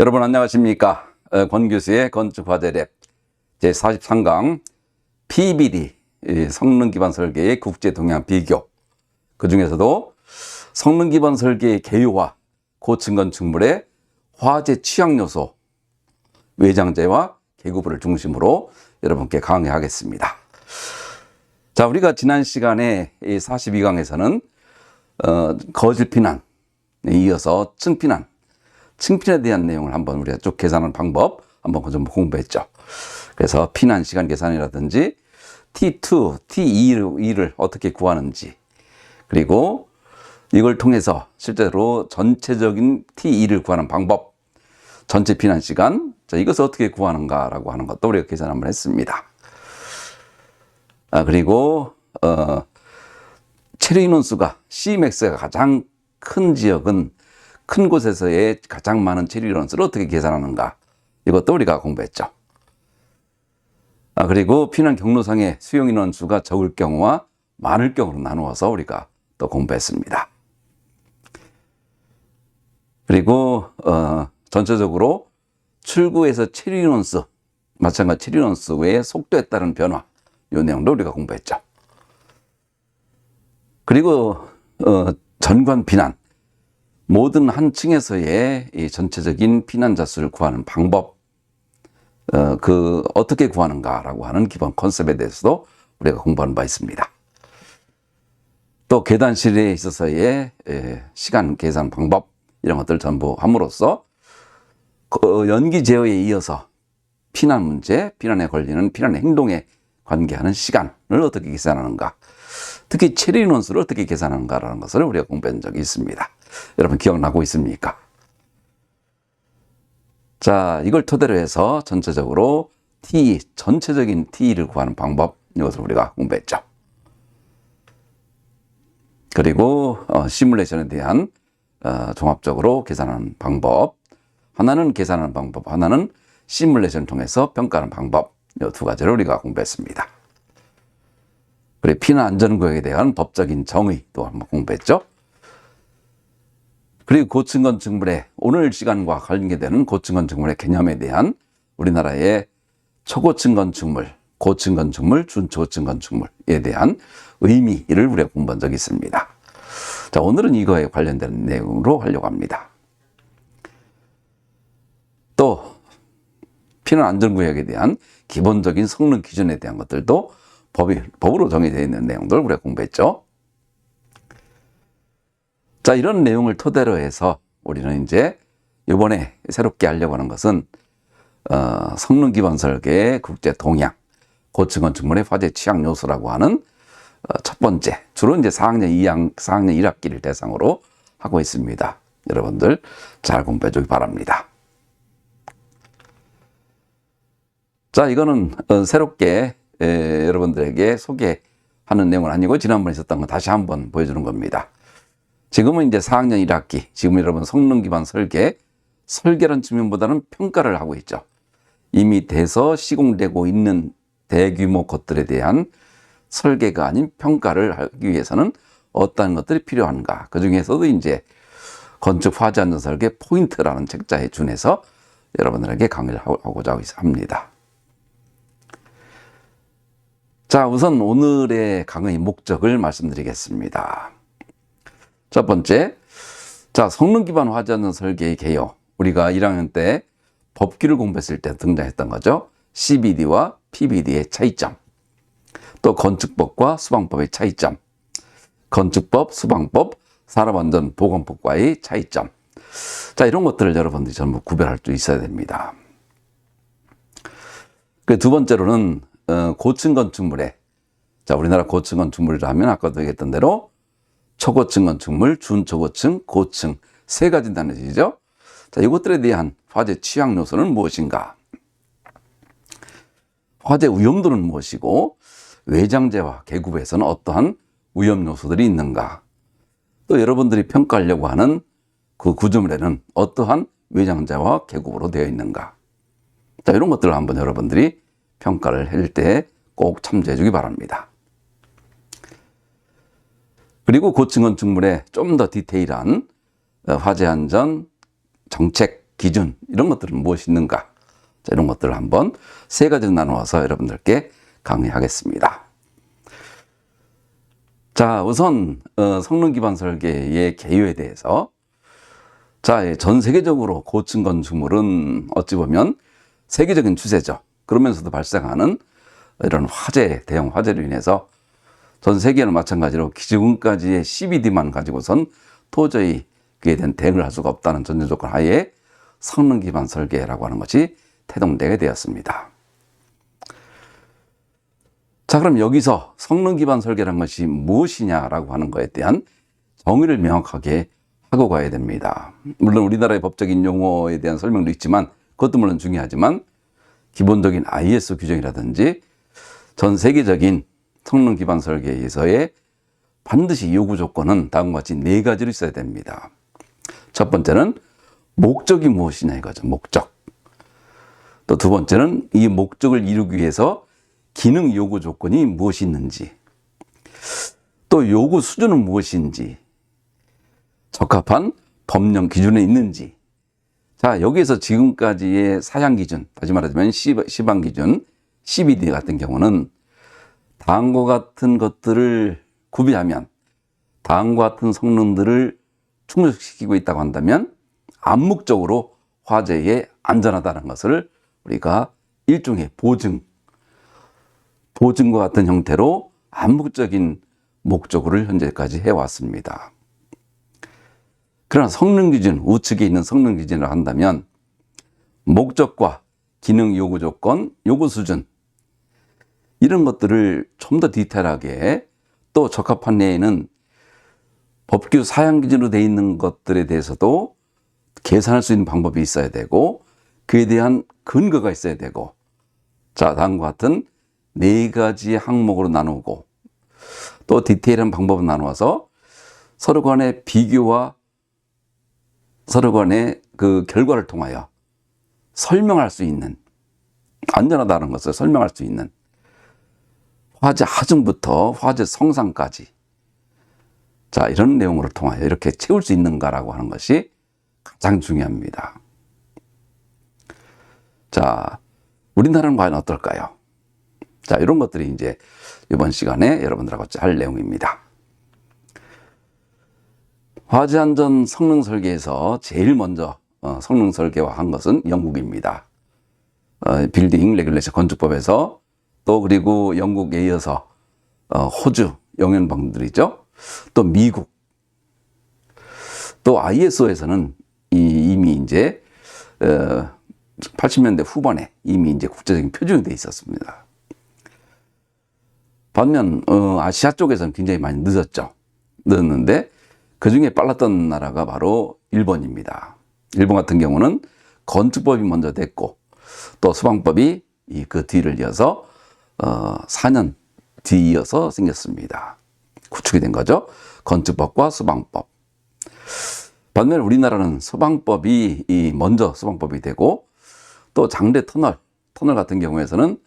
여러분 안녕하십니까? 권 교수의 건축화재랩 제43강 PBD 성능기반 설계의 국제동향 비교, 그 중에서도 성능기반 설계의 개요와 고층 건축물의 화재 취약요소, 외장재와 개구부를 중심으로 여러분께 강의하겠습니다. 자, 우리가 지난 시간에 42강에서는 거실 피난에 이어서 층피난에 대한 내용을 한번 우리가 쭉 계산하는 방법 한번 좀 공부했죠. 그래서 피난 시간 계산이라든지 T2, T2를 어떻게 구하는지, 그리고 이걸 통해서 실제로 전체적인 T2를 구하는 방법, 전체 피난 시간, 자, 이것을 어떻게 구하는가라고 하는 것도 우리가 계산 한번 했습니다. 그리고 체류 인원수가 Cmax가 가장 큰 지역은 큰 곳에서의 가장 많은 체류 인원수를 어떻게 계산하는가, 이것도 우리가 공부했죠. 그리고 피난 경로상의 수용 인원수가 적을 경우와 많을 경우로 나누어서 우리가 또 공부했습니다. 그리고 전체적으로 출구에서 체류 인원수, 마찬가지 체류 인원수의 속도에 따른 변화, 이 내용도 우리가 공부했죠. 그리고 전관 피난, 모든 한 층에서의 이 전체적인 피난자 수를 구하는 방법, 어떻게 구하는가라고 하는 기본 컨셉에 대해서도 우리가 공부한 바 있습니다. 또 계단실에 있어서의 시간 계산 방법, 이런 것들 전부 함으로써 연기 제어에 이어서 피난 문제, 피난에 걸리는 피난 행동에 관계하는 시간을 어떻게 계산하는가, 특히 체류 인원수를 어떻게 계산하는가라는 것을 우리가 공부한 적이 있습니다. 여러분 기억나고 있습니까? 자, 이걸 토대로 해서 전체적으로 전체적인 T를 구하는 방법, 이것을 우리가 공부했죠. 그리고 시뮬레이션에 대한 종합적으로 계산하는 방법, 하나는 계산하는 방법, 하나는 시뮬레이션을 통해서 평가하는 방법, 이 두 가지를 우리가 공부했습니다. 그리고 피난 안전구역에 대한 법적인 정의도 한번 공부했죠. 그리고 고층 건축물의, 오늘 시간과 관계되는 고층 건축물의 개념에 대한 우리나라의 초고층 건축물, 고층 건축물, 중초고층 건축물에 대한 의미를 우리가 공부한 적이 있습니다. 자, 오늘은 이거에 관련된 내용으로 하려고 합니다. 또 피난 안전구역에 대한 기본적인 성능 기준에 대한 것들도 법으로 정해져 있는 내용들을 우리가 공부했죠. 자, 이런 내용을 토대로 해서 우리는 이제 이번에 새롭게 하려고 하는 것은 성능 기반 설계의 국제 동향, 고층 건축물의 화재 취약 요소라고 하는 첫 번째, 주로 이제 4학년 1학기를 대상으로 하고 있습니다. 여러분들 잘 공부해 주기 바랍니다. 자, 이거는 새롭게 여러분들에게 소개하는 내용은 아니고 지난번에 있었던 거 다시 한번 보여주는 겁니다. 지금은 이제 4학년 1학기, 지금 여러분 성능 기반 설계라는 측면보다는 평가를 하고 있죠. 이미 돼서 시공되고 있는 대규모 것들에 대한 설계가 아닌 평가를 하기 위해서는 어떤 것들이 필요한가. 그 중에서도 이제 건축 화재 안전 설계 포인트라는 책자에 준해서 여러분들에게 강의를 하고자 합니다. 자, 우선 오늘의 강의 목적을 말씀드리겠습니다. 첫 번째, 자, 성능 기반 화재 안전 설계의 개요. 우리가 1학년 때 법규를 공부했을 때 등장했던 거죠. CBD와 PBD의 차이점. 또 건축법과 수방법의 차이점. 건축법, 수방법, 산업안전보건법과의 차이점. 자, 이런 것들을 여러분들이 전부 구별할 수 있어야 됩니다. 그 두 번째로는 고층 건축물에, 자, 우리나라 고층 건축물이라 하면 아까도 얘기했던 대로 초고층 건축물, 중초고층, 고층 세 가지 나눠지죠. 자, 이것들에 대한 화재 취약 요소는 무엇인가? 화재 위험도는 무엇이고, 외장재와 개구부에서는 어떠한 위험 요소들이 있는가? 또 여러분들이 평가하려고 하는 그 구조물에는 어떠한 외장재와 개구부로 되어 있는가? 자, 이런 것들을 한번 여러분들이 평가를 할 때 꼭 참조해 주기 바랍니다. 그리고 고층 건축물에 좀 더 디테일한 화재 안전 정책 기준, 이런 것들은 무엇이 있는가? 자, 이런 것들을 한번 세 가지로 나누어서 여러분들께 강의하겠습니다. 자, 우선 성능 기반 설계의 개요에 대해서, 자, 전 세계적으로 고층 건축물은 어찌 보면 세계적인 추세죠. 그러면서도 발생하는 이런 화재, 대형 화재로 인해서 전 세계는 마찬가지로 지금까지의 CBD만 가지고선 도저히 그에 대한 대응을 할 수가 없다는 전제 조건 하에 성능 기반 설계라고 하는 것이 태동되게 되었습니다. 자, 그럼 여기서 성능 기반 설계라는 것이 무엇이냐라고 하는 것에 대한 정의를 명확하게 하고 가야 됩니다. 물론 우리나라의 법적인 용어에 대한 설명도 있지만 그것도 물론 중요하지만 기본적인 IS 규정이라든지 전 세계적인 성능 기반 설계에서의 반드시 요구 조건은 다음과 같이 네 가지로 있어야 됩니다. 첫 번째는 목적이 무엇이냐 이거죠. 목적. 또 두 번째는 이 목적을 이루기 위해서 기능 요구 조건이 무엇이 있는지, 또 요구 수준은 무엇인지, 적합한 법령 기준에 있는지. 자, 여기에서 지금까지의 사양 기준, 다시 말하자면 시방 기준, CBD 같은 경우는 다음과 같은 것들을 구비하면 다음과 같은 성능들을 충족시키고 있다고 한다면 암묵적으로 화재에 안전하다는 것을 우리가 일종의 보증과 같은 형태로 암묵적인 목적으로를 현재까지 해왔습니다. 그러나 성능 기준, 우측에 있는 성능 기준을 한다면 목적과 기능 요구 조건, 요구 수준, 이런 것들을 좀 더 디테일하게, 또 적합한 내에는 법규 사양 기준으로 되어 있는 것들에 대해서도 계산할 수 있는 방법이 있어야 되고, 그에 대한 근거가 있어야 되고, 자, 다음과 같은 네 가지 항목으로 나누고, 또 디테일한 방법을 나누어서 서로 간의 비교와 서로 간의 그 결과를 통하여 설명할 수 있는, 안전하다는 것을 설명할 수 있는, 화재 하중부터 화재 성상까지, 자, 이런 내용으로 통하여 이렇게 채울 수 있는가라고 하는 것이 가장 중요합니다. 자, 우리나라는 과연 어떨까요? 자, 이런 것들이 이제 이번 시간에 여러분들하고 할 내용입니다. 화재 안전 성능 설계에서 제일 먼저 성능 설계화한 것은 영국입니다. 빌딩 레귤레이션 건축법에서, 또 그리고 영국에 이어서 호주 영연방들이죠. 또 미국, 또 ISO에서는 이미 이제 80년대 후반에 이미 이제 국제적인 표준이 되어 있었습니다. 반면 아시아 쪽에서는 굉장히 많이 늦었는데 그 중에 빨랐던 나라가 바로 일본입니다. 일본 같은 경우는 건축법이 먼저 됐고, 또 소방법이 그 뒤를 이어서 4년 뒤이어서 생겼습니다. 구축이 된 거죠. 건축법과 소방법. 반면 우리나라는 소방법이 먼저 소방법이 되고, 또 장대 터널 같은 경우에서는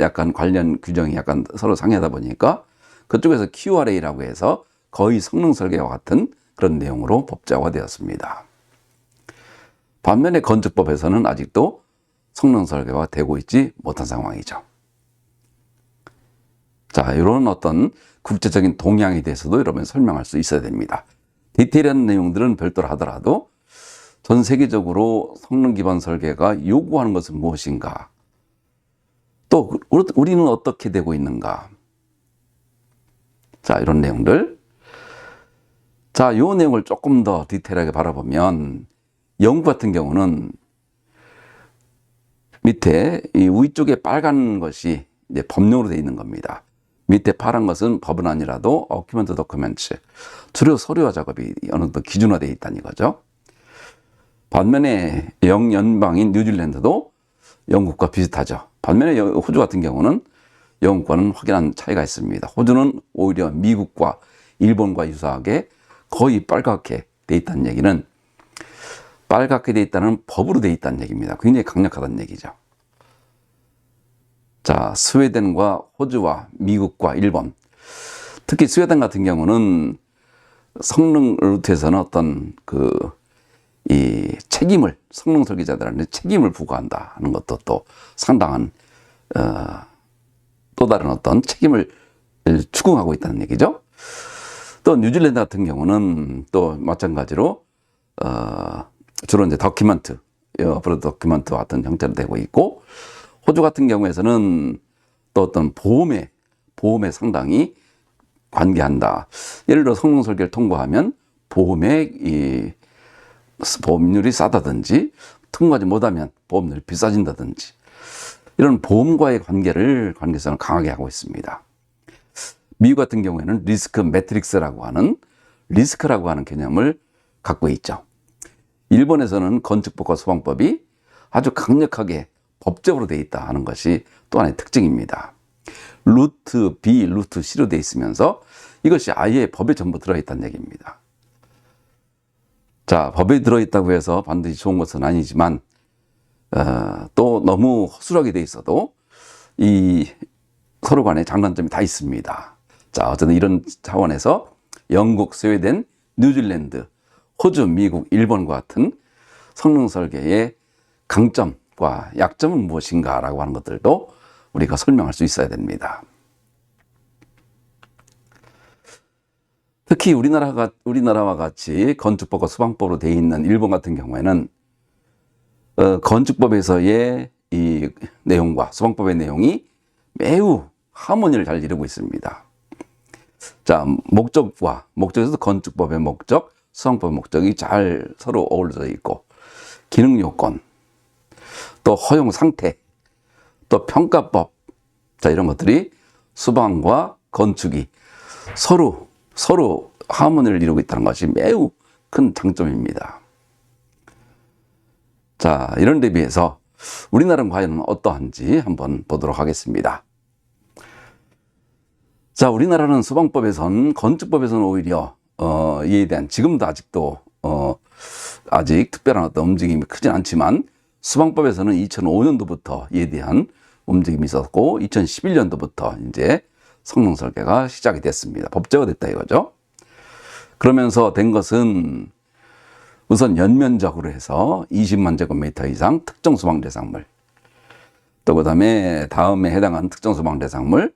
약간 관련 규정이 약간 서로 상이하다 보니까 그쪽에서 QRA라고 해서 거의 성능 설계와 같은 그런 내용으로 법제화가 되었습니다. 반면에 건축법에서는 아직도 성능 설계가 되고 있지 못한 상황이죠. 자, 이런 어떤 국제적인 동향에 대해서도 여러분 설명할 수 있어야 됩니다. 디테일한 내용들은 별도로 하더라도 전 세계적으로 성능 기반 설계가 요구하는 것은 무엇인가? 또 우리는 어떻게 되고 있는가? 자, 이런 내용들. 자, 이 내용을 조금 더 디테일하게 바라보면 영국 같은 경우는 밑에 이 위쪽에 빨간 것이 이제 법령으로 되어 있는 겁니다. 밑에 파란 것은 법은 아니라도 어큐먼트 도큐멘트, 주로 서류화 작업이 어느 정도 기준화되어 있다는 거죠. 반면에 영연방인 뉴질랜드도 영국과 비슷하죠. 반면에 호주 같은 경우는 영국과는 확연한 차이가 있습니다. 호주는 오히려 미국과 일본과 유사하게 거의 빨갛게 돼 있다는 얘기는, 빨갛게 돼 있다는 법으로 돼 있다는 얘기입니다. 굉장히 강력하다는 얘기죠. 자, 스웨덴과 호주와 미국과 일본, 특히 스웨덴 같은 경우는 성능 루트에서는 어떤 그 이 책임을, 성령 설교자들한테 책임을 부과한다 하는 것도 또 상당한 또 다른 어떤 책임을 추궁하고 있다는 얘기죠. 또 뉴질랜드 같은 경우는 또 마찬가지로 주로 이제 다큐멘트, 브로드 다큐멘트 같은 형태로 되고 있고, 호주 같은 경우에서는 또 어떤 보험에 상당히 관계한다. 예를 들어 성령 설교를 통과하면 보험의 보험료율이 싸다든지, 통과하지 못하면 보험료율이 비싸진다든지, 이런 보험과의 관계성을 강하게 하고 있습니다. 미국 같은 경우에는 리스크 매트릭스라고 하는 개념을 갖고 있죠. 일본에서는 건축법과 소방법이 아주 강력하게 법적으로 되어 있다 하는 것이 또 하나의 특징입니다. 루트 B, 루트 C로 되어 있으면서 이것이 아예 법에 전부 들어있다는 얘기입니다. 자, 법에 들어있다고 해서 반드시 좋은 것은 아니지만 또 너무 허술하게 되어 있어도 이 서로 간에 장단점이 다 있습니다. 자, 어쨌든 이런 차원에서 영국, 스웨덴, 뉴질랜드, 호주, 미국, 일본과 같은 성령 설계의 강점과 약점은 무엇인가라고 하는 것들도 우리가 설명할 수 있어야 됩니다. 특히 우리나라와 같이 건축법과 소방법으로 되어 있는 일본 같은 경우에는 건축법에서의 이 내용과 소방법의 내용이 매우 하모니를 잘 이루고 있습니다. 자, 목적에서 건축법의 목적, 소방법의 목적이 잘 서로 어우러져 있고, 기능 요건, 또 허용 상태, 또 평가법, 자, 이런 것들이 소방과 건축이 서로 하모니를 이루고 있다는 것이 매우 큰 장점입니다. 자, 이런 데 비해서 우리나라는 과연 어떠한지 한번 보도록 하겠습니다. 자, 우리나라는 소방법에선, 건축법에서는 오히려 이에 대한 지금도 아직도 아직 특별한 어떤 움직임이 크진 않지만, 소방법에서는 2005년도부터 이에 대한 움직임이 있었고 2011년도부터 이제 성능 설계가 시작이 됐습니다. 법제화됐다 이거죠. 그러면서 된 것은 우선 연면적으로 해서 20만 제곱미터 이상 특정 소방 대상물, 또 그다음에 다음에 해당하는 특정 소방 대상물,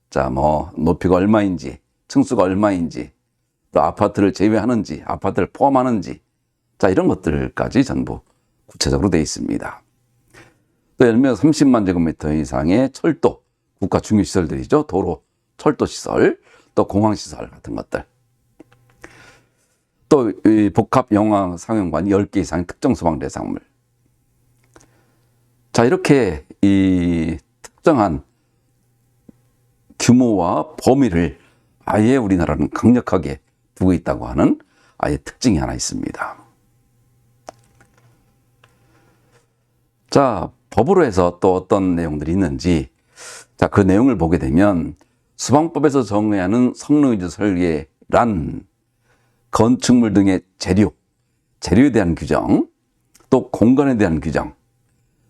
자, 뭐 높이가 얼마인지, 층수가 얼마인지, 또 아파트를 제외하는지, 아파트를 포함하는지, 자, 이런 것들까지 전부 구체적으로 되어 있습니다. 또 예를 들면 30만 제곱미터 이상의 철도, 국가 중요시설들이죠. 도로, 철도시설, 또 공항시설 같은 것들. 또 이 복합 영화 상영관 10개 이상의 특정 소방 대상물. 자, 이렇게 이 특정한 규모와 범위를 아예 우리나라는 강력하게 두고 있다고 하는 아예 특징이 하나 있습니다. 자, 법으로 해서 또 어떤 내용들이 있는지, 자, 그 내용을 보게 되면 소방법에서 정해야 하는 성능위주 설계란 건축물 등의 재료에 대한 규정, 또 공간에 대한 규정,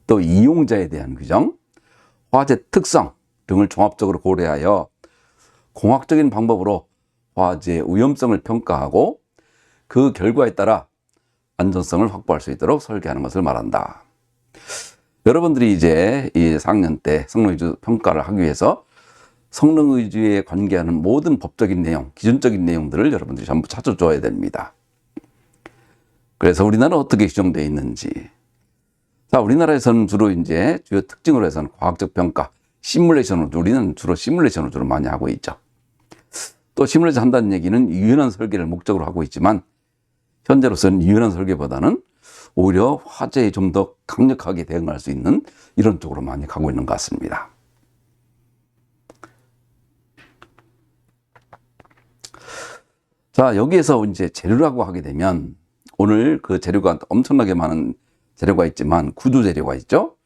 또 이용자에 대한 규정, 화재 특성 등을 종합적으로 고려하여 공학적인 방법으로 화재의 위험성을 평가하고 그 결과에 따라 안전성을 확보할 수 있도록 설계하는 것을 말한다. 여러분들이 이제 이 4학년 때 성능위주 평가를 하기 위해서 성능위주에 관계하는 모든 법적인 내용, 기준적인 내용들을 여러분들이 전부 찾아줘야 됩니다. 그래서 우리나라는 어떻게 규정되어 있는지. 자, 우리나라에서는 주로 이제 주요 특징으로 해서는 과학적 평가, 시뮬레이션으로, 우리는 주로 시뮬레이션을 주로 많이 하고 있죠. 또 시뮬레이션 한다는 얘기는 유연한 설계를 목적으로 하고 있지만, 현재로서는 유연한 설계보다는 오히려 화재에 좀 더 강력하게 대응할 수 있는 이런 쪽으로 많이 가고 있는 것 같습니다. 자, 여기에서 이제 재료라고 하게 되면 오늘 그 재료가 엄청나게 많은 재료가 있지만 구조 재료가 있죠.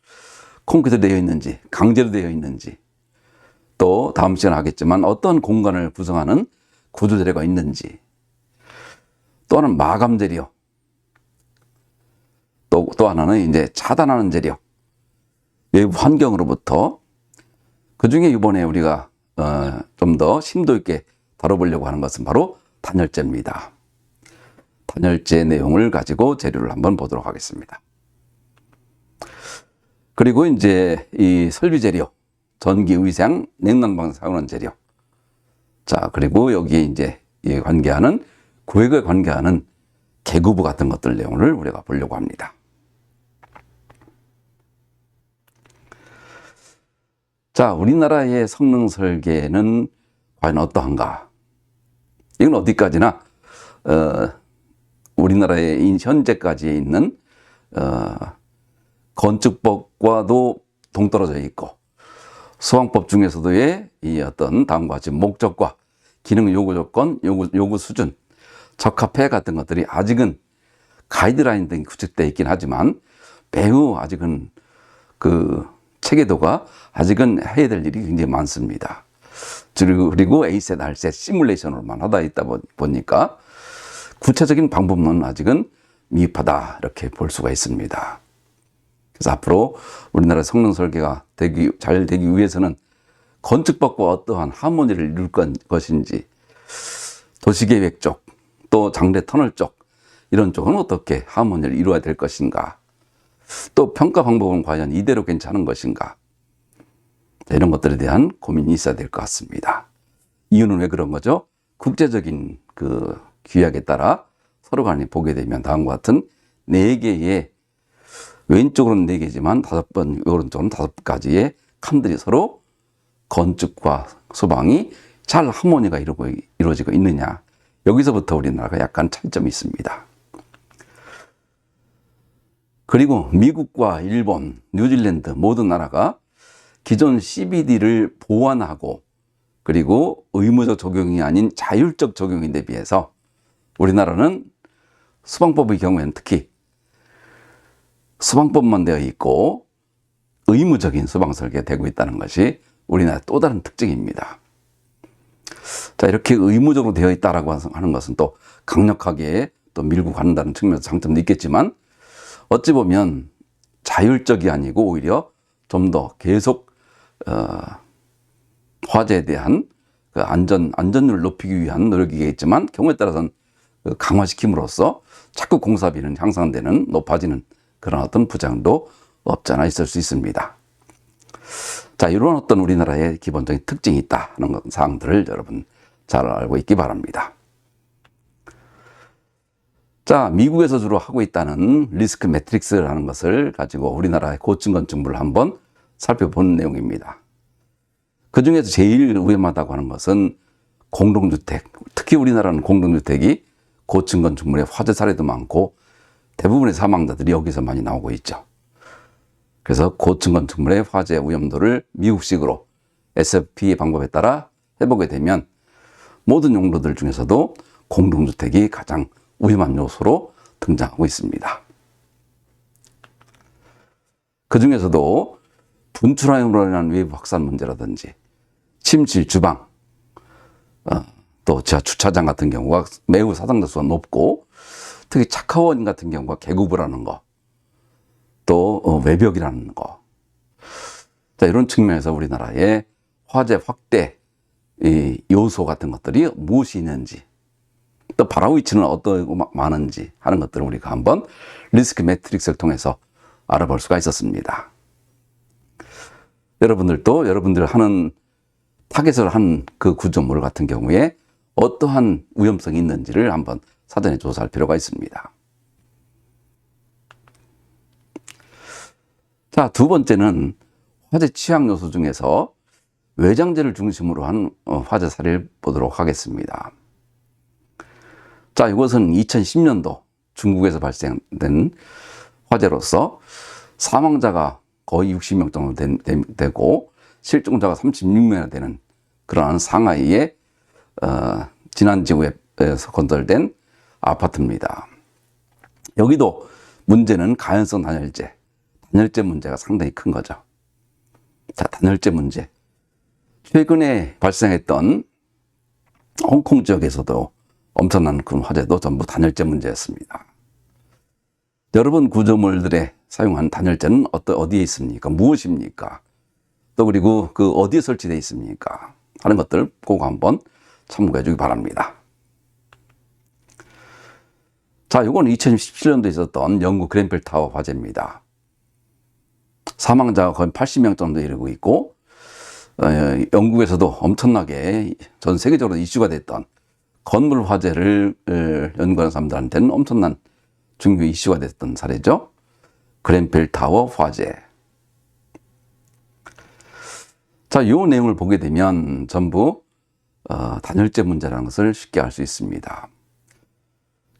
콘크리트로 되어 있는지, 강제로 되어 있는지, 또 다음 시간에 하겠지만 어떤 공간을 구성하는 구조 재료가 있는지, 또 하나는 마감 재료, 또 하나는 이제 차단하는 재료, 외부 환경으로부터. 그 중에 이번에 우리가 좀 더 심도 있게 다뤄보려고 하는 것은 바로 단열재입니다. 단열재 내용을 가지고 재료를 한번 보도록 하겠습니다. 그리고 이제 이 설비 재료, 전기, 의상, 냉난방 사용하는 재료. 자, 그리고 여기에 이제 관계하는, 구획에 관계하는 계구부 같은 것들 내용을 우리가 보려고 합니다. 자, 우리나라의 성능 설계는 과연 어떠한가? 이건 어디까지나, 우리나라의 현재까지 있는, 건축법과도 동떨어져 있고, 소방법 중에서도의 이 어떤 다음과 같이 목적과 기능 요구 조건, 요구 수준, 적합해 같은 것들이 아직은 가이드라인 등이 구축되어 있긴 하지만 매우 아직은 그 체계도가 아직은 해야 될 일이 굉장히 많습니다. 그리고 A셋, R셋 시뮬레이션으로만 하다 있다 보니까 구체적인 방법론은 아직은 미흡하다 이렇게 볼 수가 있습니다. 그래서 앞으로 우리나라 성능 설계가 잘 되기 위해서는 건축법과 어떠한 하모니를 이룰 것인지, 도시계획 쪽, 또 장래 터널 쪽, 이런 쪽은 어떻게 하모니를 이루어야 될 것인가, 또 평가 방법은 과연 이대로 괜찮은 것인가, 이런 것들에 대한 고민이 있어야 될 것 같습니다. 이유는 왜 그런 거죠? 국제적인 그 규약에 따라 서로 간에 보게 되면 다음과 같은 4개의, 왼쪽으로는 4개지만 5번, 오른쪽으로는 5가지의 칸들이 서로 건축과 소방이 잘 하모니가 이루어지고 있느냐, 여기서부터 우리나라가 약간 차이점이 있습니다. 그리고 미국과 일본, 뉴질랜드 모든 나라가 기존 CBD를 보완하고, 그리고 의무적 적용이 아닌 자율적 적용인데 비해서 우리나라는 소방법의 경우에는 특히 소방법만 되어 있고 의무적인 소방 설계가 되고 있다는 것이 우리나라의 또 다른 특징입니다. 자, 이렇게 의무적으로 되어 있다라고 하는 것은 또 강력하게 또 밀고 간다는 측면에서 장점도 있겠지만, 어찌 보면 자율적이 아니고 오히려 좀 더 계속 화재에 대한 그 안전율을 높이기 위한 노력이겠지만, 경우에 따라서는 강화시킴으로써 자꾸 공사비는 향상되는, 높아지는 그런 어떤 부작용도 없지 않아 있을 수 있습니다. 자, 이런 어떤 우리나라의 기본적인 특징이 있다 하는 사항들을 여러분 잘 알고 있기 바랍니다. 자, 미국에서 주로 하고 있다는 리스크 매트릭스라는 것을 가지고 우리나라의 고층 건축물을 한번 살펴보는 내용입니다. 그 중에서 제일 위험하다고 하는 것은 공동주택. 특히 우리나라는 공동주택이 고층 건축물의 화재 사례도 많고 대부분의 사망자들이 여기서 많이 나오고 있죠. 그래서 고층 건축물의 화재 위험도를 미국식으로 SFP 방법에 따라 해보게 되면 모든 용도들 중에서도 공동주택이 가장 위험한 요소로 등장하고 있습니다. 그 중에서도 분출화염으로 인한 외부 확산 문제라든지 침실, 주방, 또 지하 주차장 같은 경우가 매우 사상자 수가 높고, 특히 착화원 같은 경우가 계급부라는 거, 또 외벽이라는 거. 자, 이런 측면에서 우리나라의 화재 확대 요소 같은 것들이 무엇이 있는지, 또 바로 위치는 어떻고 많은지 하는 것들을 우리가 한번 리스크 매트릭스를 통해서 알아볼 수가 있었습니다. 여러분들도 여러분들 하는 타겟을 한 그 구조물 같은 경우에 어떠한 위험성이 있는지를 한번 사전에 조사할 필요가 있습니다. 자, 두 번째는 화재 취약 요소 중에서 외장재를 중심으로 한 화재 사례를 보도록 하겠습니다. 자, 이것은 2010년도 중국에서 발생된 화재로서 사망자가 거의 60명 정도 되고 실종자가 36명이나 되는 그러한 상하이의 진안지구에서 건설된 아파트입니다. 여기도 문제는 가연성 단열재 문제가 상당히 큰 거죠. 자, 단열재 문제. 최근에 발생했던 홍콩 지역에서도 엄청난 그런 화재도 전부 단열재 문제였습니다. 여러분 구조물들에 사용한 단열재는 어디에 있습니까? 무엇입니까? 또 그리고 그 어디에 설치되어 있습니까? 하는 것들 꼭 한번 참고해 주기 바랍니다. 자, 이건 2017년도에 있었던 영국 그ren펠 타워 화재입니다. 사망자가 거의 80명 정도 이르고 있고, 영국에서도 엄청나게 전 세계적으로 이슈가 됐던 건물 화재를 연구하는 사람들한테는 엄청난 중요 이슈가 됐던 사례죠. 그ren펠 타워 화재. 자, 이 내용을 보게 되면 전부 단열재 문제라는 것을 쉽게 알 수 있습니다.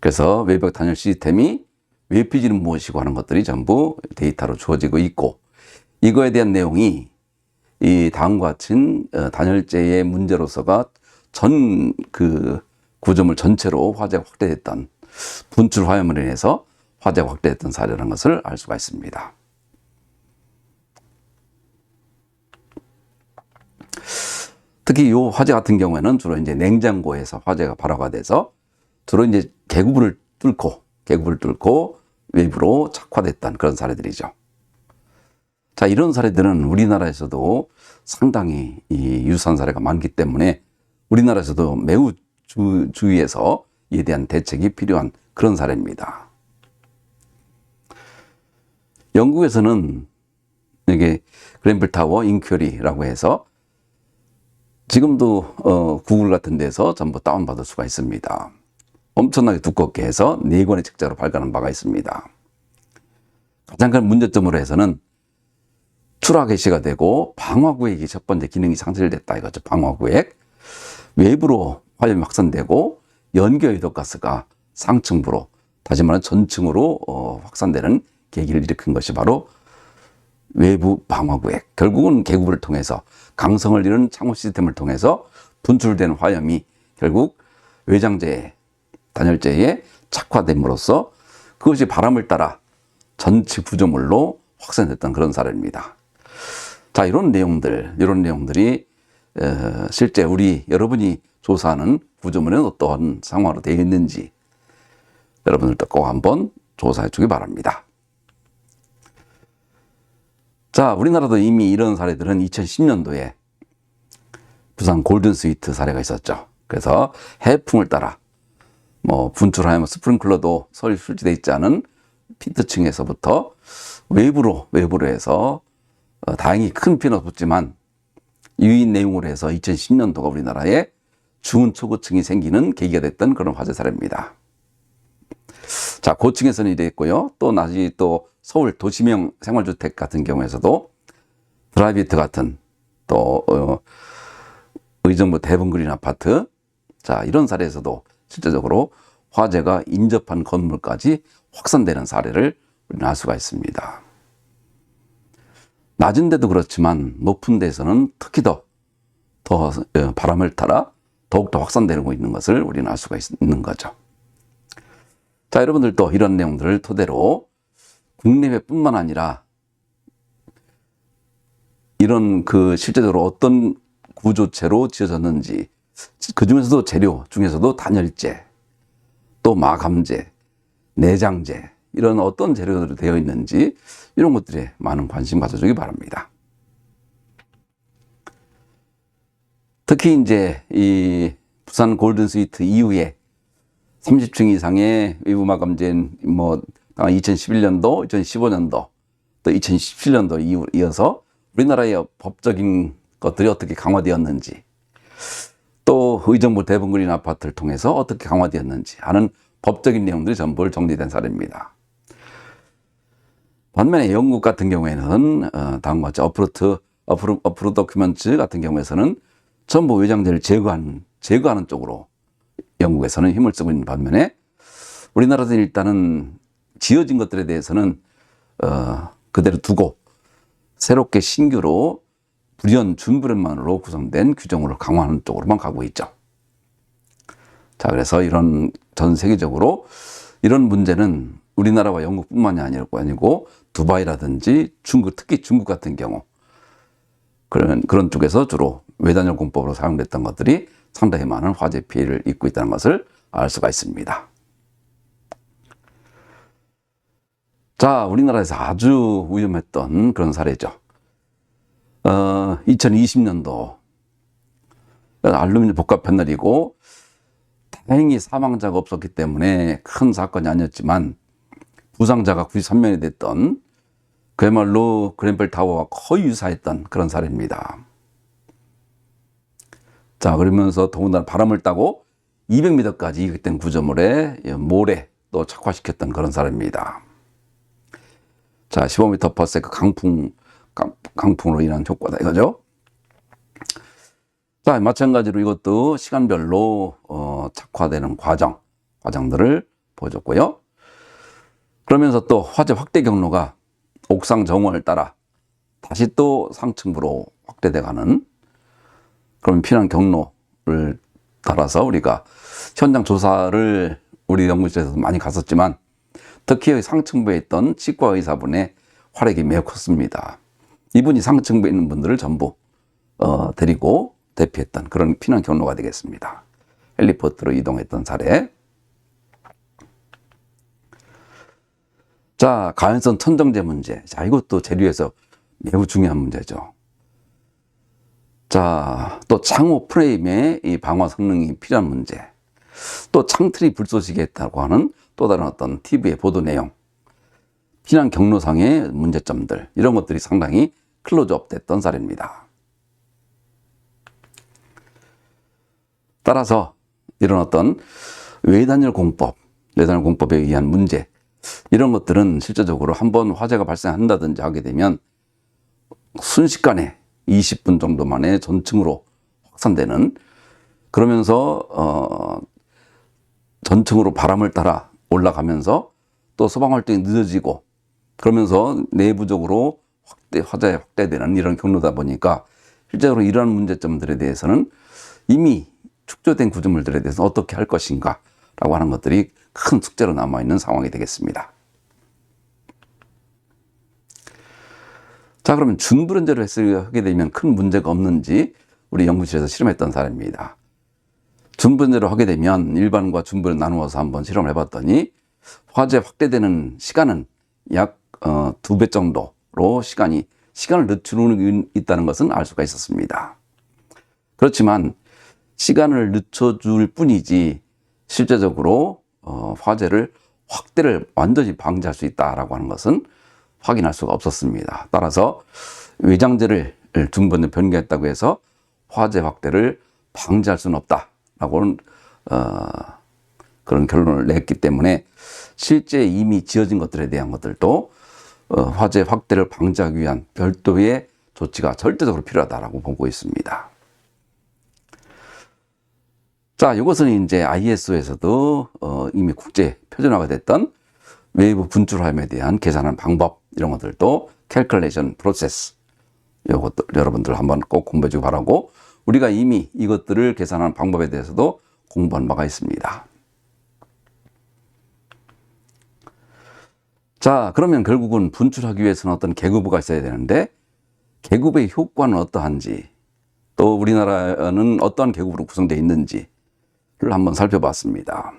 그래서 외벽 단열 시스템이 외피지는 무엇이고 하는 것들이 전부 데이터로 주어지고 있고, 이거에 대한 내용이 이 다음과 같은 단열재의 문제로서가 전 그 구조물 전체로 화재가 확대됐던, 분출 화염으로 인해서 화재가 확대됐던 사례라는 것을 알 수가 있습니다. 특히 이 화재 같은 경우에는 주로 이제 냉장고에서 화재가 발화가 돼서 주로 이제 계급을 뚫고 외부로 착화됐던 그런 사례들이죠. 자, 이런 사례들은 우리나라에서도 상당히 이 유사한 사례가 많기 때문에 우리나라에서도 매우 주의해서 이에 대한 대책이 필요한 그런 사례입니다. 영국에서는 이게 그ren펠 타워 인큐리라고 해서 지금도 구글 같은 데서 전부 다운받을 수가 있습니다. 엄청나게 두껍게 해서 4권의 책자로 발간한 바가 있습니다. 가장 큰 문제점으로 해서는 출하 개시가 되고 방화구획이 첫 번째 기능이 상실됐다 이거죠. 방화구획. 외부로 화염이 확산되고 연기 유독가스가 상층부로, 다시 말하면 전층으로 확산되는 계기를 일으킨 것이 바로 외부 방화구획. 결국은 계급을 통해서 강성을 이룬 창호 시스템을 통해서 분출된 화염이 결국 외장재에, 단열재에 착화됨으로써 그것이 바람을 따라 전체 구조물로 확산됐던 그런 사례입니다. 자, 이런 내용들이 실제 여러분이 조사하는 구조물에는 어떠한 상황으로 되어 있는지 여러분들도 꼭 한번 조사해 주기 바랍니다. 자, 우리나라도 이미 이런 사례들은 2010년도에 부산 골든스위트 사례가 있었죠. 그래서 해풍을 따라 분출하면 스프링클러도 설이 설치되어 있지 않은 피트층에서부터 외부로 해서 다행히 큰 피해는 없었지만 유인 내용으로 해서 2010년도가 우리나라에 중은 초고층이 생기는 계기가 됐던 그런 화재 사례입니다. 자, 고층에서는 이랬고요. 또 나중에 또 서울 도시명 생활주택 같은 경우에서도 프라이빗 같은 또 의정부 대분그린 아파트, 자, 이런 사례에서도 실제적으로 화재가 인접한 건물까지 확산되는 사례를 우리는 알 수가 있습니다. 낮은 데도 그렇지만 높은 데에서는 특히 더 바람을 따라 더욱더 확산되고 있는 것을 우리는 알 수가 있는 거죠. 자, 여러분들도 이런 내용들을 토대로 국내외뿐만 아니라 이런 실제적으로 어떤 구조체로 지어졌는지, 그 중에서도 재료 중에서도 단열재, 또 마감재, 내장재, 이런 어떤 재료들이 되어 있는지 이런 것들에 많은 관심 가져주기 바랍니다. 특히 이제 이 부산 골든스위트 이후에 30층 이상의 외부 마감재는 2011년도, 2015년도, 또 2017년도 이어서 우리나라의 법적인 것들이 어떻게 강화되었는지, 또 의정부 대분그린 아파트를 통해서 어떻게 강화되었는지 하는 법적인 내용들이 전부 정리된 사례입니다. 반면에 영국 같은 경우에는 다음과 같이 어프로 도큐먼트 같은 경우에서는 전부 외장재를 제거하는 쪽으로 영국에서는 힘을 쓰고 있는 반면에 우리나라는 일단은 지어진 것들에 대해서는 그대로 두고 새롭게 신규로 준불연만으로 구성된 규정으로 강화하는 쪽으로만 가고 있죠. 자, 그래서 이런 전 세계적으로 이런 문제는 우리나라와 영국뿐만이 아니고 두바이라든지 중국, 특히 중국 같은 경우 그런 쪽에서 주로 외단열 공법으로 사용됐던 것들이 상당히 많은 화재 피해를 입고 있다는 것을 알 수가 있습니다. 자, 우리나라에서 아주 위험했던 그런 사례죠. 2020년도 알루미늄 복합 패널이고 다행히 사망자가 없었기 때문에 큰 사건이 아니었지만 부상자가 93명이 됐던 그야말로 그렌펠 타워와 거의 유사했던 그런 사례입니다. 자, 그러면서 더군다나 바람을 따고 200m까지 이격된 구조물에 모래 또 착화시켰던 그런 사례입니다. 자, 15m/s 강풍으로 인한 효과다 이거죠. 자, 마찬가지로 이것도 시간별로 착화되는 과정들을 보여줬고요. 그러면서 또 화재 확대 경로가 옥상 정원을 따라 다시 또 상층부로 확대돼 가는 그런 피난 경로를 따라서 우리가 현장 조사를 우리 연구실에서 많이 갔었지만 특히 상층부에 있던 치과 의사분의 활약이 매우 컸습니다. 이분이 상층부에 있는 분들을 전부 데리고 대피했던 그런 피난 경로가 되겠습니다. 헬리포트로 이동했던 사례. 자, 가연성 천정제 문제. 자, 이것도 재료에서 매우 중요한 문제죠. 자, 또 창호 프레임의 이 방화 성능이 필요한 문제. 또 창틀이 불쏘시개 했다고 하는 또 다른 어떤 TV의 보도 내용. 피난 경로상의 문제점들. 이런 것들이 상당히 클로즈업 됐던 사례입니다. 따라서 이런 어떤 외단열 공법에 의한 문제, 이런 것들은 실제적으로 한번 화재가 발생한다든지 하게 되면 순식간에 20분 정도 만에 전층으로 확산되는, 그러면서 전층으로 바람을 따라 올라가면서 또 소방활동이 늦어지고 그러면서 내부적으로 화재 확대되는 이런 경로다 보니까 실제로 이러한 문제점들에 대해서는 이미 축조된 구조물들에 대해서 어떻게 할 것인가 라고 하는 것들이 큰 숙제로 남아있는 상황이 되겠습니다. 자, 그러면 준불연제로 하게 되면 큰 문제가 없는지 우리 연구실에서 실험했던 사례입니다. 준불연제로 하게 되면 일반과 준불을 나누어서 한번 실험을 해봤더니 화재 확대되는 시간은 약 2배 정도로 시간을 늦추는 있다는 것은 알 수가 있었습니다. 그렇지만 시간을 늦춰줄 뿐이지 실제적으로 화재를 확대를 완전히 방지할 수 있다라고 하는 것은 확인할 수가 없었습니다. 따라서 외장재를 준번에 변경했다고 해서 화재 확대를 방지할 수는 없다라고는 그런 결론을 냈기 때문에 실제 이미 지어진 것들에 대한 것들도 화재 확대를 방지하기 위한 별도의 조치가 절대적으로 필요하다라고 보고 있습니다. 자, 이것은 이제 ISO에서도 이미 국제 표준화가 됐던 외부 분출함에 대한 계산하는 방법, 이런 것들도 캘큘레이션 프로세스, 이것도 여러분들 한번 꼭 공부해 주기 바라고, 우리가 이미 이것들을 계산하는 방법에 대해서도 공부한 바가 있습니다. 자, 그러면 결국은 분출하기 위해서는 어떤 계급부가 있어야 되는데 계급의 효과는 어떠한지, 또 우리나라는 어떠한 계급으로 구성되어 있는지를 한번 살펴봤습니다.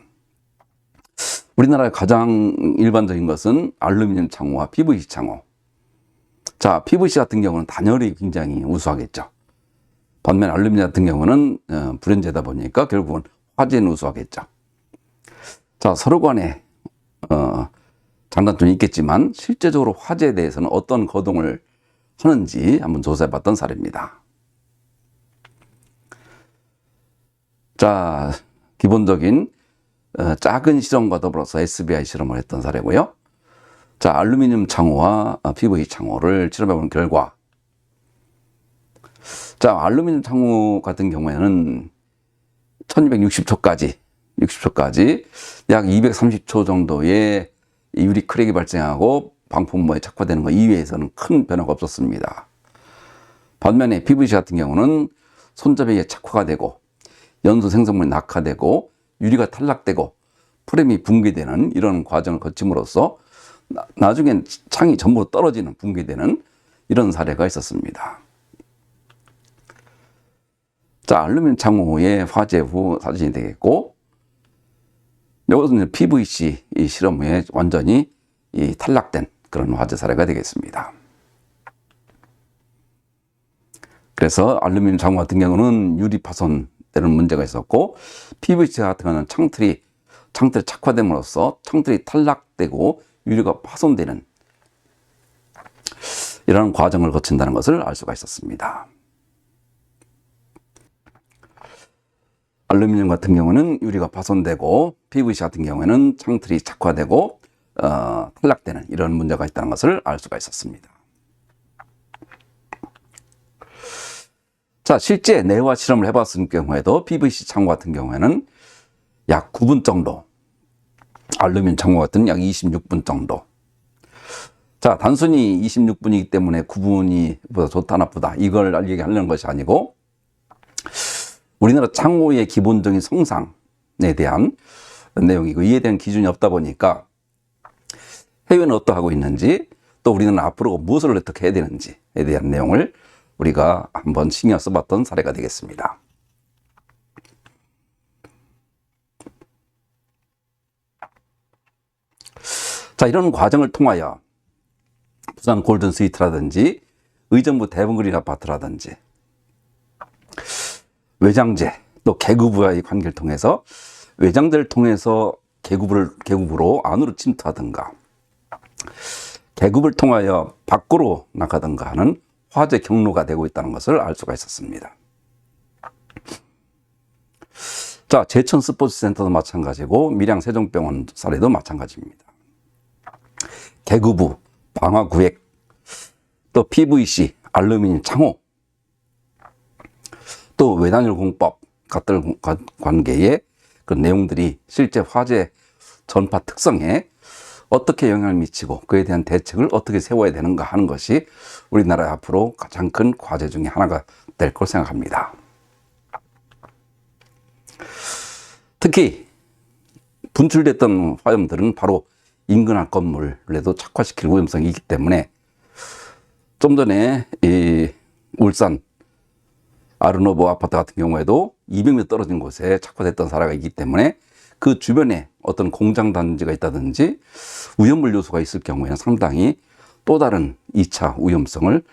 우리나라의 가장 일반적인 것은 알루미늄 창호와 PVC 창호. 자, PVC 같은 경우는 단열이 굉장히 우수하겠죠. 반면 알루미늄 같은 경우는 불연제다 보니까 결국은 화재는 우수하겠죠. 자, 서로 간에 장단점이 있겠지만 실제적으로 화재에 대해서는 어떤 거동을 하는지 한번 조사해 봤던 사례입니다. 자, 기본적인 작은 실험과 더불어서 SBI 실험을 했던 사례고요. 자, 알루미늄 창호와 PVC 창호를 실험해 본 결과, 자, 알루미늄 창호 같은 경우에는 1260초까지 약 230초 정도의 유리 크랙이 발생하고 방풍모에 착화되는 것 이외에서는 큰 변화가 없었습니다. 반면에 PVC 같은 경우는 손잡이에 착화가 되고 연소 생성물이 낙하되고 유리가 탈락되고 프레임이 붕괴되는 이런 과정을 거침으로써 나중엔 창이 전부 떨어지는, 붕괴되는 이런 사례가 있었습니다. 자, 알루미늄 창호의 화재 후 사진이 되겠고, 이것은 PVC 이 실험 후에 완전히 탈락된 그런 화재 사례가 되겠습니다. 그래서 알루미늄 창호 같은 경우는 유리 파손 탄락되는 문제가 있었고, PVC 같은 경우는 창틀이 착화됨으로써 창틀이 탈락되고 유리가 파손되는 이런 과정을 거친다는 것을 알 수가 있었습니다. 알루미늄 같은 경우는 유리가 파손되고, PVC 같은 경우에는 창틀이 착화되고 탈락되는 이런 문제가 있다는 것을 알 수가 있었습니다. 자, 실제 내화 실험을 해봤을 경우에도 PVC 창고 같은 경우에는 약 9분 정도, 알루미늄 창고 같은 약 26분 정도. 자, 단순히 26분이기 때문에 9분이 보다 좋다 나쁘다 이걸 얘기하려는 것이 아니고, 우리나라 창호의 기본적인 성상에 대한 내용이고, 이에 대한 기준이 없다 보니까 해외는 어떠하고 있는지, 또 우리는 앞으로 무엇을 어떻게 해야 되는지에 대한 내용을 우리가 한번 신경 써봤던 사례가 되겠습니다. 자, 이런 과정을 통하여 부산 골든 스위트라든지 의정부 대분그린 아파트라든지 외장재, 또 계급부와의 관계를 통해서 외장재를 통해서 계급으로 안으로 침투하든가, 계급을 통하여 밖으로 나가든가 하는 화재 경로가 되고 있다는 것을 알 수가 있었습니다. 자, 제천 스포츠센터도 마찬가지고 밀양 세종병원 사례도 마찬가지입니다. 계급부, 방화구획, 또 PVC, 알루미늄 창호, 또 외단열 공법 같은 관계의 그 내용들이 실제 화재 전파 특성에 어떻게 영향을 미치고 그에 대한 대책을 어떻게 세워야 되는가 하는 것이 우리나라의 앞으로 가장 큰 과제 중에 하나가 될 걸 생각합니다. 특히 분출됐던 화염들은 바로 인근 앞 건물에도 착화시킬 위험성이 있기 때문에, 좀 전에 이 울산 아르노브 아파트 같은 경우에도 200m 떨어진 곳에 착화됐던 사례가 있기 때문에 그 주변에 어떤 공장 단지가 있다든지 위험물 요소가 있을 경우에는 상당히 또 다른 2차 위험성을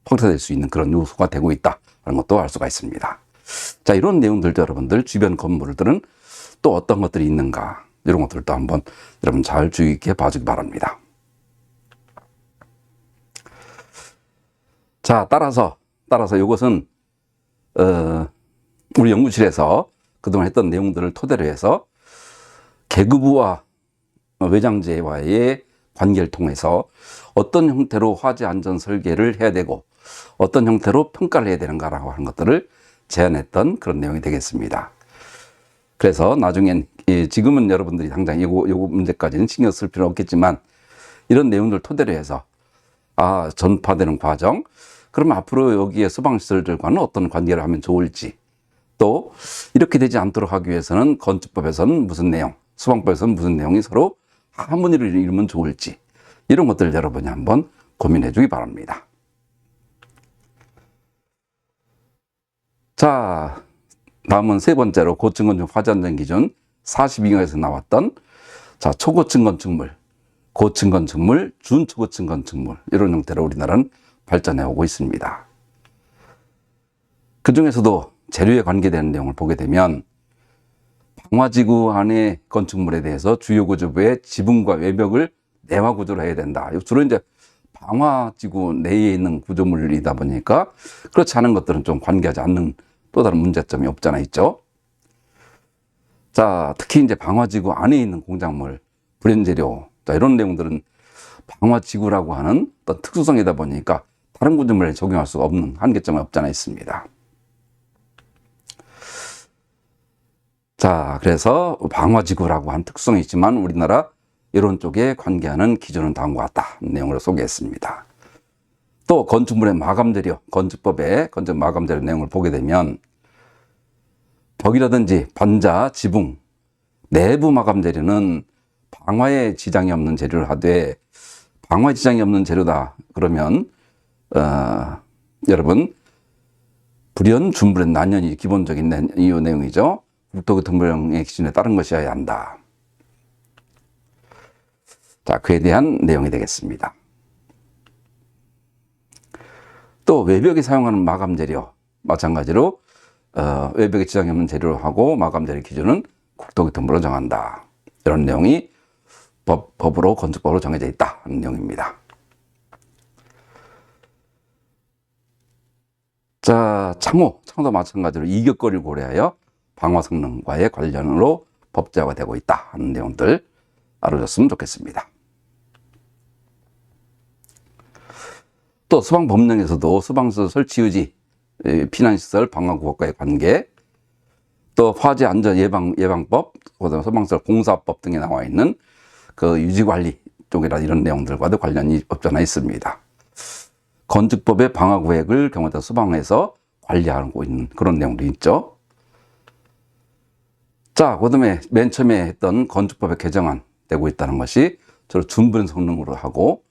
확대될 수 있는 그런 요소가 되고 있다는 것도 알 수가 있습니다. 자, 이런 내용들도 여러분들 주변 건물들은 또 어떤 것들이 있는가, 이런 것들도 한번 여러분 잘 주의 있게 봐주기 바랍니다. 자, 따라서 이것은 우리 연구실에서 그동안 했던 내용들을 토대로 해서 계급부와 외장재와의 관계를 통해서 어떤 형태로 화재 안전 설계를 해야 되고 어떤 형태로 평가를 해야 되는가라고 하는 것들을 제안했던 그런 내용이 되겠습니다. 그래서 나중엔, 지금은 여러분들이 당장 요거 문제까지는 신경 쓸 필요는 없겠지만, 이런 내용들 토대로 해서 전파되는 과정, 그러면 앞으로 여기에 소방시설들과는 어떤 관계를 하면 좋을지, 또 이렇게 되지 않도록 하기 위해서는 건축법에서는 무슨 내용, 소방법에서는 무슨 내용이 서로 하모니를 이루면 좋을지, 이런 것들 여러분이 한번 고민해 주기 바랍니다. 자, 다음은 세 번째로 고층 건축 화재 안전 기준 42경에서 나왔던 초고층 건축물, 고층 건축물, 준초고층 건축물, 이런 형태로 우리나라는 발전해 오고 있습니다. 그 중에서도 재료에 관계되는 내용을 보게 되면 방화지구 안의 건축물에 대해서 주요 구조부의 지붕과 외벽을 내화 구조로 해야 된다. 주로 이제 방화지구 내에 있는 구조물이다 보니까 그렇지 않은 것들은 좀 관계하지 않는 또 다른 문제점이 없잖아 있죠. 자, 특히 이제 방화지구 안에 있는 공작물, 불연재료, 이런 내용들은 방화지구라고 하는 어떤 특수성이다 보니까 다른 구조물에 적용할 수가 없는 한계점이 없잖아 있습니다. 자, 그래서 방화지구라고 하는 특성이 있지만 우리나라 이런 쪽에 관계하는 기준은 다음과 같다 내용을 소개했습니다. 또 건축물의 마감재료, 건축법의 건축 마감재료 내용을 보게 되면 벽이라든지 반자, 지붕, 내부 마감재료는 방화에 지장이 없는 재료를 하되, 방화에 지장이 없는 재료다 그러면 여러분 불연, 준불연, 난연이 기본적인 이 내용이죠. 국토교통부령의 기준에 따른 것이어야 한다. 자, 그에 대한 내용이 되겠습니다. 또 외벽에 사용하는 마감 재료, 마찬가지로 외벽에 지장이 없는 재료로 하고 마감 재료 기준은 국토교통부로 정한다. 이런 내용이 법으로 건축법으로 정해져 있다 하는 내용입니다. 자, 창호도 마찬가지로 이격거리를 고려하여 방화 성능과의 관련으로 법제화가 되고 있다 하는 내용들 알아줬으면 좋겠습니다. 또 소방법령에서도 소방시설 설치 유지, 피난시설 방화구역과의 관계, 또 화재 안전 예방법, 그다음에 소방시설 공사법 등에 나와 있는 그 유지관리 쪽이라 이런 내용들과도 관련이 없잖아 있습니다. 건축법의 방화구역을 경우에 따라 소방에서 관리하고 있는 그런 내용도 있죠. 자, 그다음에 맨 처음에 했던 건축법의 개정안 되고 있다는 것이 주로 준분 성능으로 하고,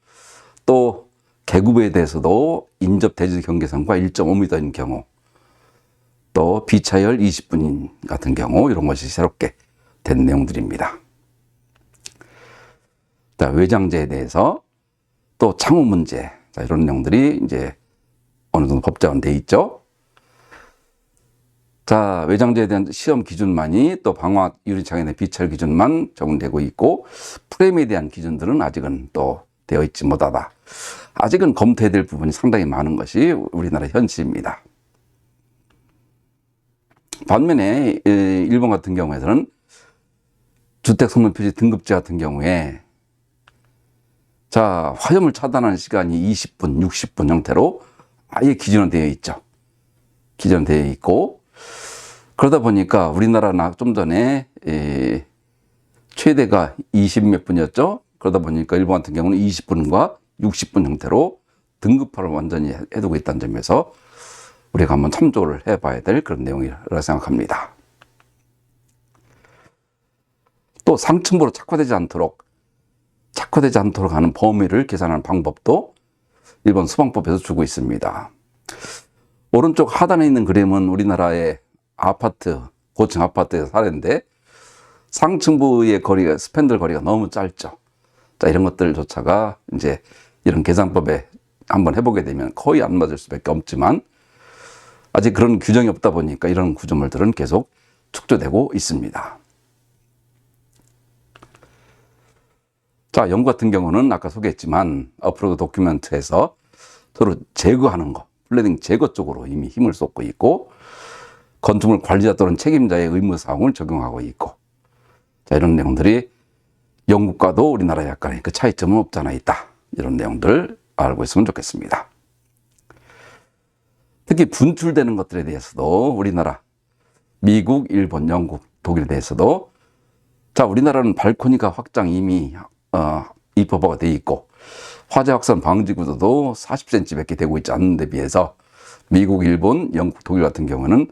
또 계급에 대해서도 인접 대지 경계선과 1.5m인 경우, 또 비차열 20분인 같은 경우 이런 것이 새롭게 된 내용들입니다. 자, 외장재에 대해서 또 창호 문제, 자, 이런 내용들이 이제 어느 정도 법제화되어 있죠. 자, 외장재에 대한 시험 기준만이 또 방화 유리창에 대한 비철 기준만 적용되고 있고, 프레임에 대한 기준들은 아직은 또 되어 있지 못하다. 아직은 검토해야 될 부분이 상당히 많은 것이 우리나라 현실입니다. 반면에 일본 같은 경우에는 주택 성능 표시 등급제 같은 경우에 자, 화염을 차단하는 시간이 20분, 60분 형태로 아예 기준화되어 있죠. 기준되어 있고, 그러다 보니까 우리나라는 좀 전에 최대가 20 몇 분이었죠. 그러다 보니까 일본 같은 경우는 20분과 60분 형태로 등급화를 완전히 해두고 있다는 점에서 우리가 한번 참조를 해봐야 될 그런 내용이라고 생각합니다. 또 상층부로 착화되지 않도록 하는 범위를 계산하는 방법도 일본 소방법에서 주고 있습니다. 오른쪽 하단에 있는 그림은 우리나라의 아파트, 고층 아파트의 사례인데, 상층부의 거리가, 스팬들 거리가 너무 짧죠. 자, 이런 것들조차가 이제 이런 계산법에 한번 해보게 되면 거의 안 맞을 수밖에 없지만, 아직 그런 규정이 없다 보니까 이런 구조물들은 계속 축소되고 있습니다. 자, 영국 같은 경우는 아까 소개했지만 어프로드 도큐멘트에서 서로 제거하는 거, 플래닝 제거 쪽으로 이미 힘을 쏟고 있고, 건축물 관리자 또는 책임자의 의무사항을 적용하고 있고, 자, 이런 내용들이 영국과도 우리나라에 약간의 그 차이점은 없잖아 있다. 이런 내용들 알고 있으면 좋겠습니다. 특히 분출되는 것들에 대해서도 우리나라, 미국, 일본, 영국, 독일에 대해서도, 자, 우리나라는 발코니가 확장 이미 입법화가 되어 있고, 화재 확산 방지 구조도 40cm밖에 되고 있지 않는 데 비해서 미국, 일본, 영국, 독일 같은 경우는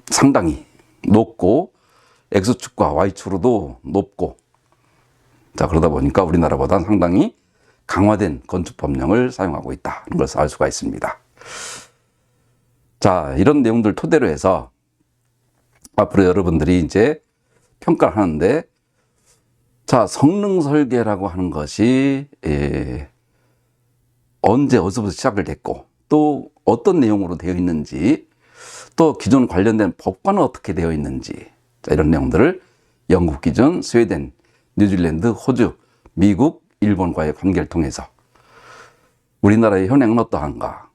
상당히 높고, X축과 Y축으로도 높고, 자, 그러다 보니까 우리나라보다는 상당히 강화된 건축법령을 사용하고 있다는 것을 알 수가 있습니다. 자, 이런 내용들 토대로 해서 앞으로 여러분들이 이제 평가를 하는데, 자, 성능 설계라고 하는 것이 언제 어디서부터 시작을 됐고, 또 어떤 내용으로 되어 있는지, 또 기존 관련된 법과는 어떻게 되어 있는지, 자, 이런 내용들을 영국 기준, 스웨덴, 뉴질랜드, 호주, 미국, 일본과의 관계를 통해서 우리나라의 현행은 어떠한가,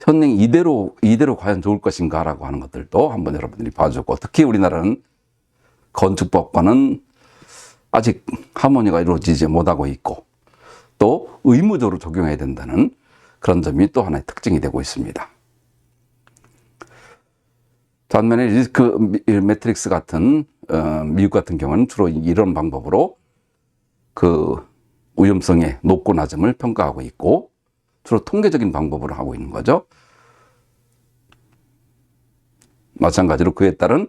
현행 이대로 과연 좋을 것인가라고 하는 것들도 한번 여러분들이 봐주고, 특히 우리나라는 건축법과는 아직 하모니가 이루어지지 못하고 있고, 또 의무적으로 적용해야 된다는 그런 점이 또 하나의 특징이 되고 있습니다. 반면에 리스크 매트릭스 같은 미국 같은 경우는 주로 이런 방법으로 그 위험성의 높고 낮음을 평가하고 있고, 주로 통계적인 방법으로 하고 있는 거죠. 마찬가지로 그에 따른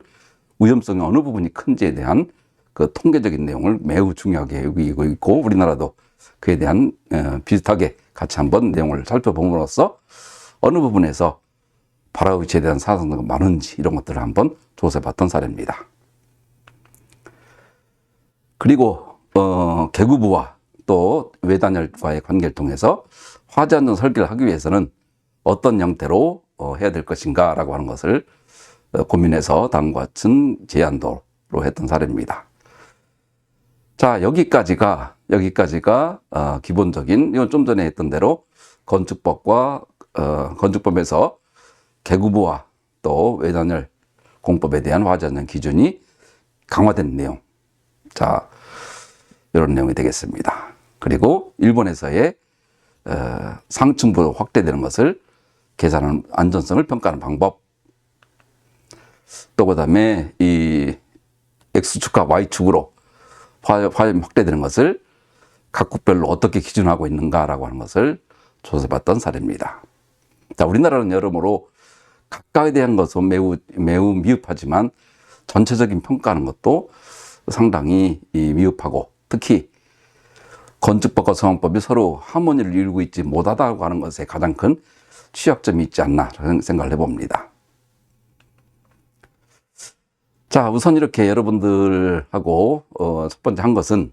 위험성의 어느 부분이 큰지에 대한 그 통계적인 내용을 매우 중요하게 여기고 있고, 우리나라도 그에 대한 비슷하게 같이 한번 내용을 살펴봄으로써 어느 부분에서 발화 위치에 대한 사상도가 많은지 이런 것들을 한번 조사해봤던 사례입니다. 그리고 계구부와 또 외단열과의 관계를 통해서 화재 안전 설계를 하기 위해서는 어떤 형태로 해야 될 것인가라고 하는 것을 고민해서 다음과 같은 제안도로 했던 사례입니다. 자, 여기까지가 기본적인, 이건 좀 전에 했던 대로 건축법과 건축법에서 개구부와 또 외단열 공법에 대한 화재안전 기준이 강화된 내용. 자, 이런 내용이 되겠습니다. 그리고 일본에서의 상층부로 확대되는 것을 계산하는 안전성을 평가하는 방법. 또 그다음에 이 X축과 Y축으로 화염이 확대되는 것을 각국별로 어떻게 기준하고 있는가라고 하는 것을 조사해봤던 사례입니다. 자, 우리나라는 여러모로 각각에 대한 것은 매우 미흡하지만 전체적인 평가하는 것도 상당히 미흡하고, 특히 건축법과 성원법이 서로 하모니를 이루고 있지 못하다고 하는 것에 가장 큰 취약점이 있지 않나 생각을 해봅니다. 자, 우선 이렇게 여러분들하고 첫 번째 한 것은,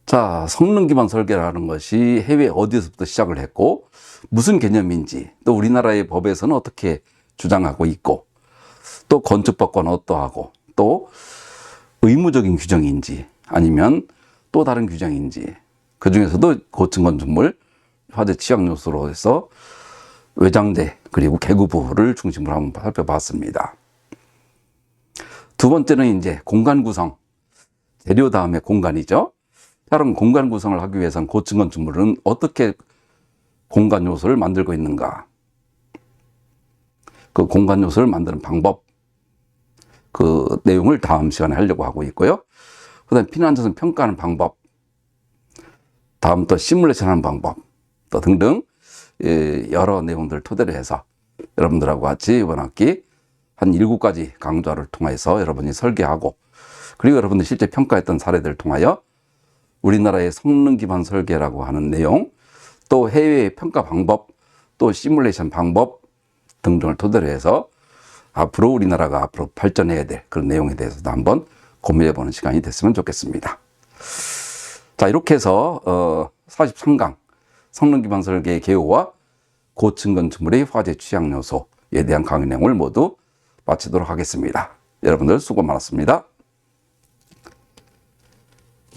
자, 성능 기반 설계라는 것이 해외 어디서부터 시작을 했고 무슨 개념인지, 또 우리나라의 법에서는 어떻게 주장하고 있고, 또 건축법과는 어떠하고, 또 의무적인 규정인지 아니면 또 다른 규정인지, 그 중에서도 고층 건축물 화재 취약 요소로 해서 외장재 그리고 개구부를 중심으로 한번 살펴봤습니다. 두 번째는 이제 공간 구성, 재료 다음에 공간이죠. 다른 공간 구성을 하기 위해서는 고층 건축물은 어떻게 공간 요소를 만들고 있는가, 그 공간 요소를 만드는 방법, 그 내용을 다음 시간에 하려고 하고 있고요. 그 다음에 피난안전성 평가하는 방법, 다음 또 시뮬레이션 하는 방법, 또 등등 여러 내용들을 토대로 해서 여러분들하고 같이 이번 학기 한 7가지 강좌를 통해서 여러분이 설계하고, 그리고 여러분들이 실제 평가했던 사례들을 통하여 우리나라의 성능 기반 설계라고 하는 내용, 또 해외의 평가 방법, 또 시뮬레이션 방법 등등을 토대로 해서 앞으로 우리나라가 앞으로 발전해야 될 그런 내용에 대해서도 한번 고민해보는 시간이 됐으면 좋겠습니다. 자, 이렇게 해서 43강 성능 기반 설계의 개요와 고층 건축물의 화재 취약 요소에 대한 강의 내용을 모두 마치도록 하겠습니다. 여러분들 수고 많았습니다.